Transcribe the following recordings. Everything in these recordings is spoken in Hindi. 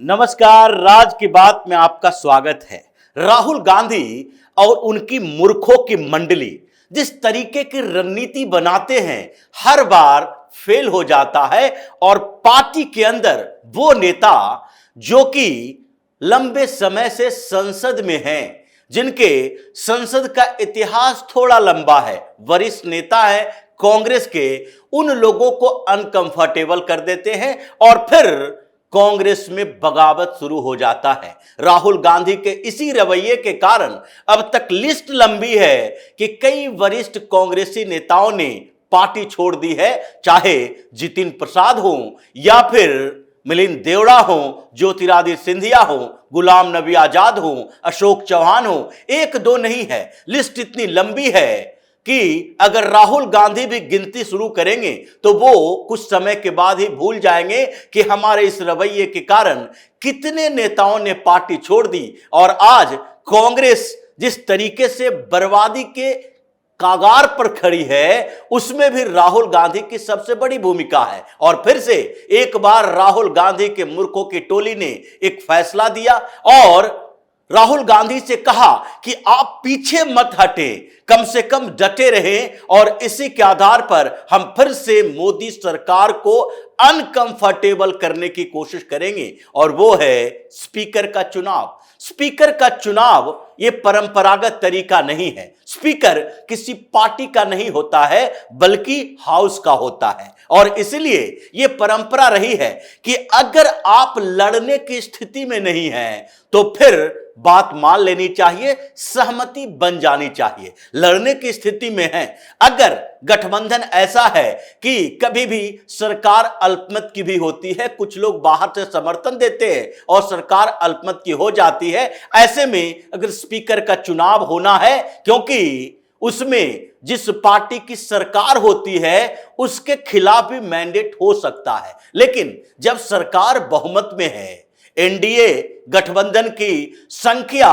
नमस्कार, राज की बात में आपका स्वागत है। राहुल गांधी और उनकी मूर्खों की मंडली जिस तरीके की रणनीति बनाते हैं, हर बार फेल हो जाता है। और पार्टी के अंदर वो नेता जो कि लंबे समय से संसद में हैं, जिनके संसद का इतिहास थोड़ा लंबा है, वरिष्ठ नेता है कांग्रेस के, उन लोगों को अनकंफर्टेबल कर देते हैं और फिर कांग्रेस में बगावत शुरू हो जाता है। राहुल गांधी के इसी रवैये के कारण अब तक लिस्ट लंबी है कि कई वरिष्ठ कांग्रेसी नेताओं ने पार्टी छोड़ दी है, चाहे जितिन प्रसाद हो या फिर मिलिंद देवड़ा हो, ज्योतिरादित्य सिंधिया हो, गुलाम नबी आजाद हो, अशोक चौहान हो। एक दो नहीं है, लिस्ट इतनी लंबी है कि अगर राहुल गांधी भी गिनती शुरू करेंगे तो वो कुछ समय के बाद ही भूल जाएंगे कि हमारे इस रवैये के कारण कितने नेताओं ने पार्टी छोड़ दी। और आज कांग्रेस जिस तरीके से बर्बादी के कागार पर खड़ी है, उसमें भी राहुल गांधी की सबसे बड़ी भूमिका है। और फिर से एक बार राहुल गांधी के मूर्खों की टोली ने एक फैसला दिया और राहुल गांधी से कहा कि आप पीछे मत हटें, कम से कम डटे रहें और इसी के आधार पर हम फिर से मोदी सरकार को अनकंफर्टेबल करने की कोशिश करेंगे। और वो है स्पीकर का चुनाव। स्पीकर का चुनाव ये परंपरागत तरीका नहीं है। स्पीकर किसी पार्टी का नहीं होता है, बल्कि हाउस का होता है। और इसलिए ये परंपरा रही है कि अगर आप लड़ने की स्थिति में नहीं हैं तो फिर बात मान लेनी चाहिए, सहमति बन जानी चाहिए। लड़ने की स्थिति में है, अगर गठबंधन ऐसा है कि कभी भी सरकार अल्पमत की भी होती है, कुछ लोग बाहर से समर्थन देते हैं और सरकार अल्पमत की हो जाती है, ऐसे में अगर स्पीकर का चुनाव होना है, क्योंकि उसमें जिस पार्टी की सरकार होती है उसके खिलाफ भी मैंडेट हो सकता है। लेकिन जब सरकार बहुमत में है, एनडीए गठबंधन की संख्या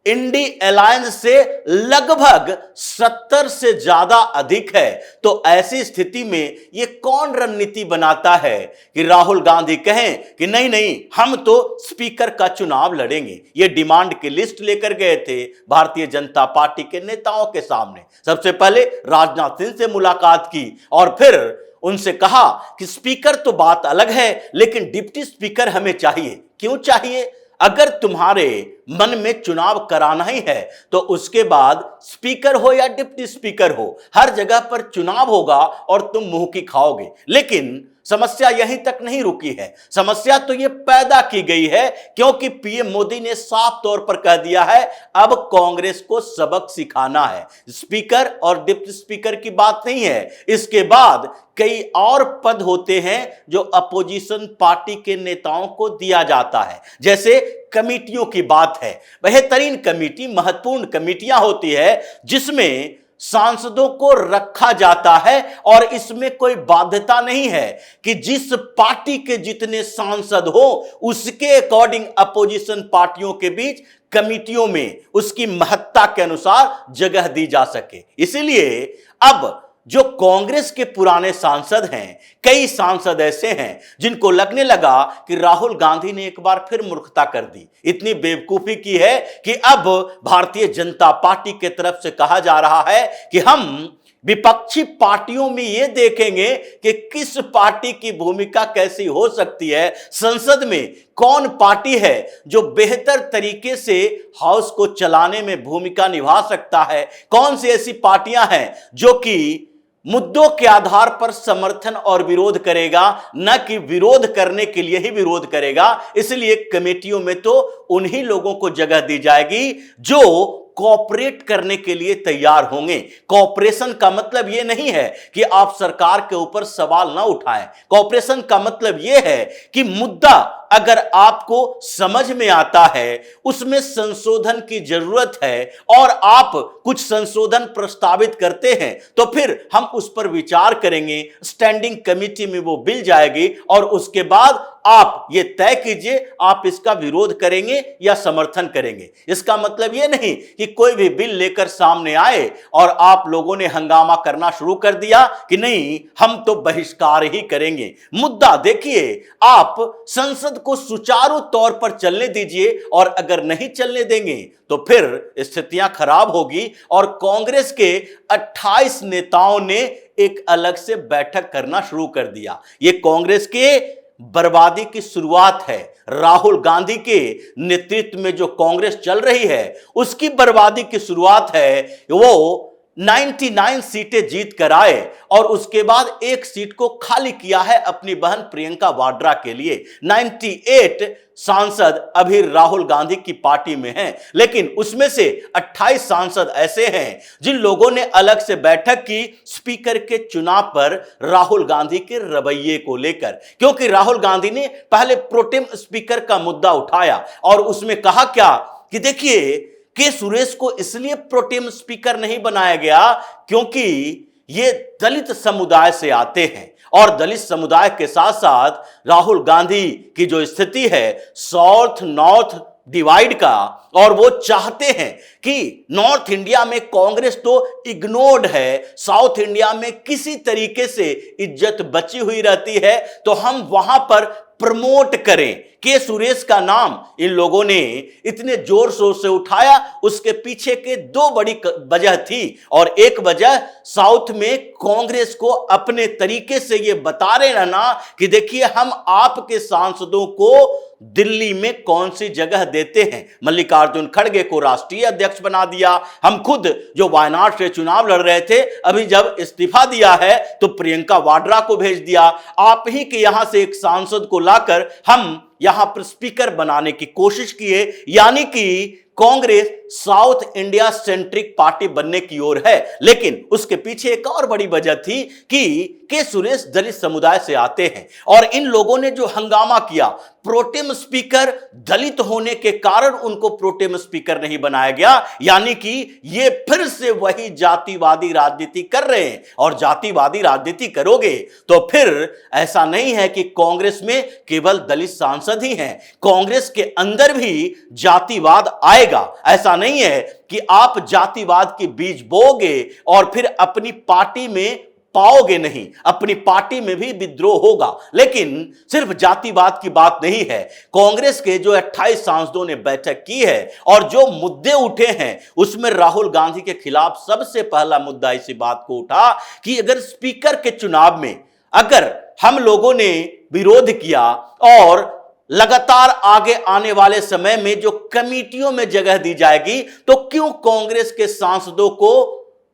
इंडी अलायंस से लगभग 70 से ज्यादा अधिक है, तो ऐसी स्थिति में ये कौन रणनीति बनाता है कि राहुल गांधी कहें कि नहीं नहीं हम तो स्पीकर का चुनाव लड़ेंगे। ये डिमांड की लिस्ट लेकर गए थे भारतीय जनता पार्टी के नेताओं के सामने। सबसे पहले राजनाथ सिंह से मुलाकात की और फिर उनसे कहा कि स्पीकर तो बात अलग है, लेकिन डिप्टी स्पीकर हमें चाहिए। क्यों चाहिए? अगर तुम्हारे मन में चुनाव कराना ही है तो उसके बाद स्पीकर हो या डिप्टी स्पीकर हो, हर जगह पर चुनाव होगा और तुम मुंह की खाओगे। लेकिन समस्या यहीं तक नहीं रुकी है। समस्या तो ये पैदा की गई है क्योंकि पीएम मोदी ने साफ तौर पर कह दिया है अब कांग्रेस को सबक सिखाना है। स्पीकर और डिप्टी स्पीकर की बात नहीं है, इसके बाद कई और पद होते हैं जो अपोजिशन पार्टी के नेताओं को दिया जाता है। जैसे कमेटियों की बात है, बेहतरीन कमेटी, महत्वपूर्ण कमेटियां होती है जिसमें सांसदों को रखा जाता है और इसमें कोई बाध्यता नहीं है कि जिस पार्टी के जितने सांसद हो उसके अकॉर्डिंग अपोजिशन पार्टियों के बीच कमेटियों में उसकी महत्ता के अनुसार जगह दी जा सके। इसलिए अब जो कांग्रेस के पुराने सांसद हैं, कई सांसद ऐसे हैं जिनको लगने लगा कि राहुल गांधी ने एक बार फिर मूर्खता कर दी, इतनी बेवकूफी की है कि अब भारतीय जनता पार्टी के तरफ से कहा जा रहा है कि हम विपक्षी पार्टियों में यह देखेंगे कि किस पार्टी की भूमिका कैसी हो सकती है, संसद में कौन पार्टी है जो बेहतर तरीके से हाउस को चलाने में भूमिका निभा सकता है, कौन सी ऐसी पार्टियां हैं जो कि मुद्दों के आधार पर समर्थन और विरोध करेगा, न कि विरोध करने के लिए ही विरोध करेगा। इसलिए कमेटियों में तो उन्हीं लोगों को जगह दी जाएगी जो कोऑपरेट करने के लिए तैयार होंगे। कोऑपरेशन का मतलब यह नहीं है कि आप सरकार के ऊपर सवाल ना उठाएं। कोऑपरेशन का मतलब यह है कि मुद्दा अगर आपको समझ में आता है, उसमें संशोधन की जरूरत है और आप कुछ संशोधन प्रस्तावित करते हैं, तो फिर हम उस पर विचार करेंगे, स्टैंडिंग कमेटी में वो बिल जाएगी और उसके बाद आप ये तय कीजिए आप इसका विरोध करेंगे या समर्थन करेंगे। इसका मतलब ये नहीं कि कोई भी बिल लेकर सामने आए और आप लोगों ने हंगामा करना शुरू कर दिया कि नहीं हम तो बहिष्कार ही करेंगे। मुद्दा देखिए, आप संसद को सुचारू तौर पर चलने दीजिए और अगर नहीं चलने देंगे तो फिर स्थितियां खराब होगी और कांग्रेस के 28 नेताओं ने एक अलग से बैठक करना शुरू कर दिया। यह कांग्रेस के बर्बादी की शुरुआत है। राहुल गांधी के नेतृत्व में जो कांग्रेस चल रही है उसकी बर्बादी की शुरुआत है। वो 99 सीटें जीत कर आए और उसके बाद एक सीट को खाली किया है अपनी बहन प्रियंका वाड्रा के लिए। 98 सांसद अभी राहुल गांधी की पार्टी में हैं, लेकिन उसमें से 28 सांसद ऐसे हैं जिन लोगों ने अलग से बैठक की स्पीकर के चुनाव पर राहुल गांधी के रवैये को लेकर, क्योंकि राहुल गांधी ने पहले प्रोटेम स्पीकर का मुद्दा उठाया और उसमें कहा क्या कि देखिए के सुरेश को इसलिए प्रोटेम स्पीकर नहीं बनाया गया क्योंकि ये दलित समुदाय से आते हैं और दलित समुदाय के साथ साथ राहुल गांधी की जो स्थिति है साउथ नॉर्थ डिवाइड का, और वो चाहते हैं कि नॉर्थ इंडिया में कांग्रेस तो इग्नोर्ड है, साउथ इंडिया में किसी तरीके से इज्जत बची हुई रहती है, तो हम वहां पर प्रमोट करें। के सुरेश का नाम इन लोगों ने इतने जोर शोर से उठाया, उसके पीछे के दो बड़ी वजह थी और एक वजह साउथ में कांग्रेस को अपने तरीके से ये बता रहे रहना कि देखिए हम आपके सांसदों को दिल्ली में कौन सी जगह देते हैं। मल्लिकार्जुन खड़गे को राष्ट्रीय अध्यक्ष बना दिया, हम खुद जो वायनाड से चुनाव लड़ रहे थे अभी जब इस्तीफा दिया है तो प्रियंका वाड्रा को भेज दिया, आप ही के यहां से एक सांसद को लाकर हम यहां पर स्पीकर बनाने की कोशिश किए। यानी कि Congress south India centric party बनने की ओर है, लेकिन उसके पीछे एक और बड़ी वजह थी कि के सुरेश दलित समुदाय से आते हैं और इन लोगों ने जो हंगामा किया, प्रोटेम स्पीकर दलित होने के कारण उनको प्रोटेम स्पीकर नहीं बनाया गया। यानी कि ये फिर से वही जातिवादी राजनीति कर रहे हैं और जातिवादी राजनीति करोगे तो फिर ऐसा नहीं है कि कांग्रेस में केवल दलित सांसद ही हैं, कांग्रेस के अंदर भी जातिवाद आएगा। ऐसा नहीं है कि आप जातिवाद के बीज बोगे और फिर अपनी पार्टी में पाओगे नहीं, अपनी पार्टी में भी विद्रोह होगा। लेकिन सिर्फ जातिवाद की बात नहीं है, कांग्रेस के जो 28 सांसदों ने बैठक की है और जो मुद्दे उठे हैं उसमें राहुल गांधी के खिलाफ सबसे पहला मुद्दा इसी बात को उठा कि अगर स्पीकर के चुनाव में अगर हम लोगों ने विरोध किया और लगातार आगे आने वाले समय में जो कमेटियों में जगह दी जाएगी तो क्यों कांग्रेस के सांसदों को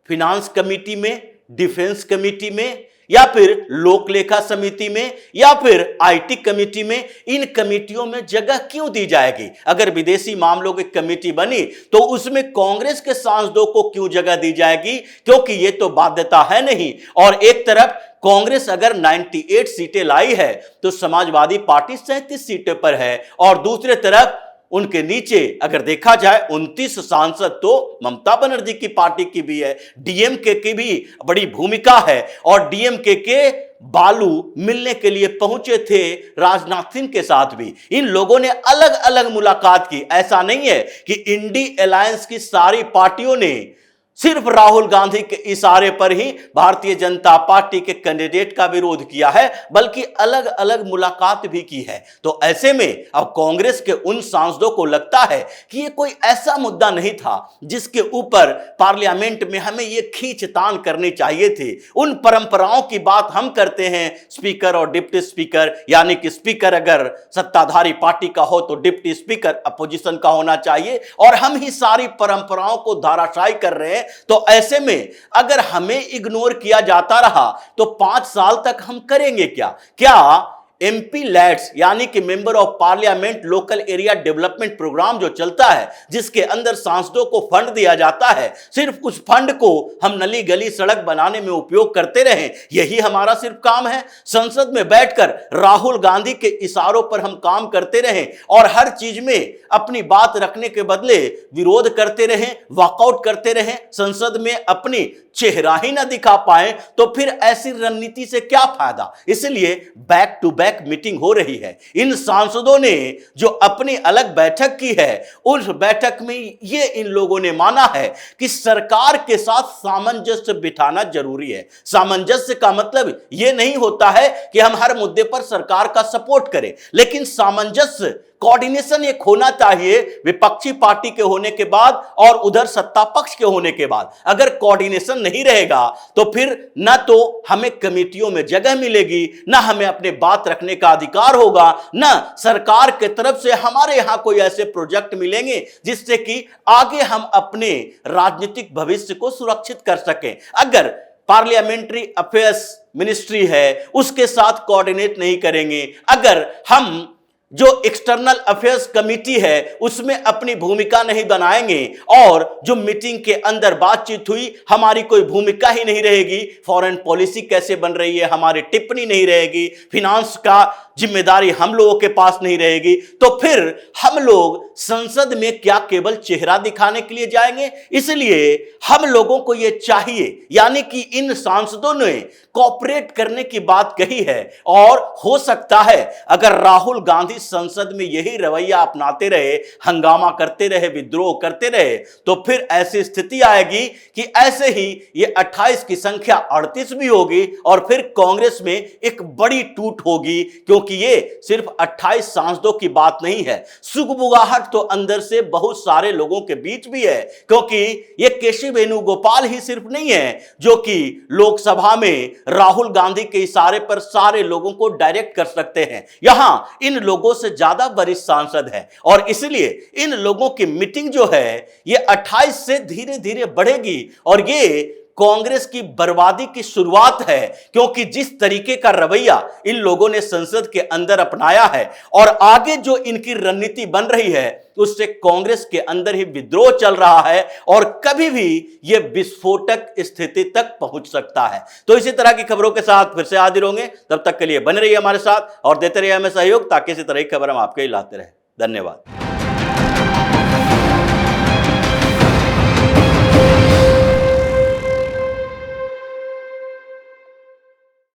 फिनांस कमेटी में, डिफेंस कमेटी में या फिर लोक लेखा समिति में या फिर आईटी कमेटी में, इन कमेटियों में जगह क्यों दी जाएगी? अगर विदेशी मामलों की कमेटी बनी तो उसमें कांग्रेस के सांसदों को क्यों जगह दी जाएगी? क्योंकि ये तो बाध्यता है नहीं। और एक तरफ कांग्रेस अगर 98 सीटें लाई है तो समाजवादी पार्टी 37 सीटें पर है और दूसरी तरफ उनके नीचे अगर देखा जाए 29 सांसद तो ममता बनर्जी की पार्टी की भी है, डीएमके की भी बड़ी भूमिका है और डीएमके के बालू मिलने के लिए पहुंचे थे राजनाथ सिंह के साथ भी। इन लोगों ने अलग अलग मुलाकात की। ऐसा नहीं है कि इंडी अलायंस की सारी पार्टियों ने सिर्फ राहुल गांधी के इशारे पर ही भारतीय जनता पार्टी के कैंडिडेट का विरोध किया है, बल्कि अलग अलग मुलाकात भी की है। तो ऐसे में अब कांग्रेस के उन सांसदों को लगता है कि ये कोई ऐसा मुद्दा नहीं था जिसके ऊपर पार्लियामेंट में हमें ये खींचतान करनी चाहिए थी। उन परंपराओं की बात हम करते हैं, स्पीकर और डिप्टी स्पीकर, यानी कि स्पीकर अगर सत्ताधारी पार्टी का हो तो डिप्टी स्पीकर अपोजिशन का होना चाहिए, और हम ही सारी परंपराओं को धाराशायी कर रहे हैं। तो ऐसे में अगर हमें इग्नोर किया जाता रहा तो 5 साल तक हम करेंगे क्या एमपी लैट्स यानी कि member of parliament local area development programme जो चलता है, जिसके अंदर सांसदों को फंड दिया जाता है, सिर्फ उस फंड को हम नली गली सड़क बनाने में उपयोग करते रहें, यही हमारा सिर्फ काम है? संसद में बैठकर राहुल गांधी के इशारों पर हम काम करते रहें और हर चीज में अपनी बात रखने के बदले विरोध करते रहें, वॉकआउट करते रहें, संसद में अपनी चेहरा ही ना दिखा पाए, तो फिर ऐसी रणनीति से क्या फायदा? इसलिए back to back back meeting हो रही है। इन सांसदों ने जो अपनी अलग बैठक की है, उस बैठक में ये इन लोगों ने माना है कि सरकार के साथ सामंजस्य बिठाना जरूरी है। सामंजस्य का मतलब यह नहीं होता है कि हम हर मुद्दे पर सरकार का सपोर्ट करें, लेकिन सामंजस्य, कोऑर्डिनेशन एक होना चाहिए विपक्षी पार्टी के होने के बाद और उधर सत्ता पक्ष के होने के बाद। अगर कोऑर्डिनेशन नहीं रहेगा तो फिर ना तो हमें कमेटियों में जगह मिलेगी, ना हमें अपने बात रखने का अधिकार होगा, ना सरकार के तरफ से हमारे यहां कोई ऐसे प्रोजेक्ट मिलेंगे जिससे कि आगे हम अपने राजनीतिक भविष्य को सुरक्षित कर सकें। अगर पार्लियामेंट्री अफेयर्स मिनिस्ट्री है उसके साथ कोऑर्डिनेट नहीं करेंगे, अगर हम जो एक्सटर्नल अफेयर्स कमेटी है उसमें अपनी भूमिका नहीं बनाएंगे और जो मीटिंग के अंदर बातचीत हुई हमारी कोई भूमिका ही नहीं रहेगी, फॉरेन पॉलिसी कैसे बन रही है हमारी टिप्पणी नहीं रहेगी, फिनांस का जिम्मेदारी हम लोगों के पास नहीं रहेगी, तो फिर हम लोग संसद में क्या केवल चेहरा दिखाने के लिए जाएंगे? इसलिए हम लोगों को यह चाहिए, यानी कि इन सांसदों ने कोऑपरेट करने की बात कही है। और हो सकता है अगर राहुल गांधी संसद में यही रवैया अपनाते रहे, हंगामा करते रहे, विद्रोह करते रहे, तो फिर ऐसी स्थिति आएगी कि ऐसे ही ये 28 की संख्या 38 भी होगी और फिर कांग्रेस में एक बड़ी टूट होगी, क्योंकि ये सिर्फ 28 सांसदों की बात नहीं है। सुगबुगाहट तो अंदर से बहुत सारे लोगों के बीच भी है, क्योंकि ये केसी वेणुगोपाल ही सिर्फ नहीं है जो कि लोकसभा में राहुल गांधी के इशारे पर सारे लोगों को डायरेक्ट कर सकते हैं। यहां इन लोगों से ज्यादा वरिष्ठ सांसद है और इसलिए इन लोगों की मीटिंग जो है ये 28 से धीरे धीरे बढ़ेगी और ये कांग्रेस की बर्बादी की शुरुआत है, क्योंकि जिस तरीके का रवैया इन लोगों ने संसद के अंदर अपनाया है और आगे जो इनकी रणनीति बन रही है उससे कांग्रेस के अंदर ही विद्रोह चल रहा है और कभी भी यह विस्फोटक स्थिति तक पहुंच सकता है। तो इसी तरह की खबरों के साथ फिर से हाजिर होंगे, तब तक के लिए बने रहिए हमारे साथ और देते रहिए हमें सहयोग, ताकि इसी तरह की खबर हम आपके लिए लाते रहे। धन्यवाद।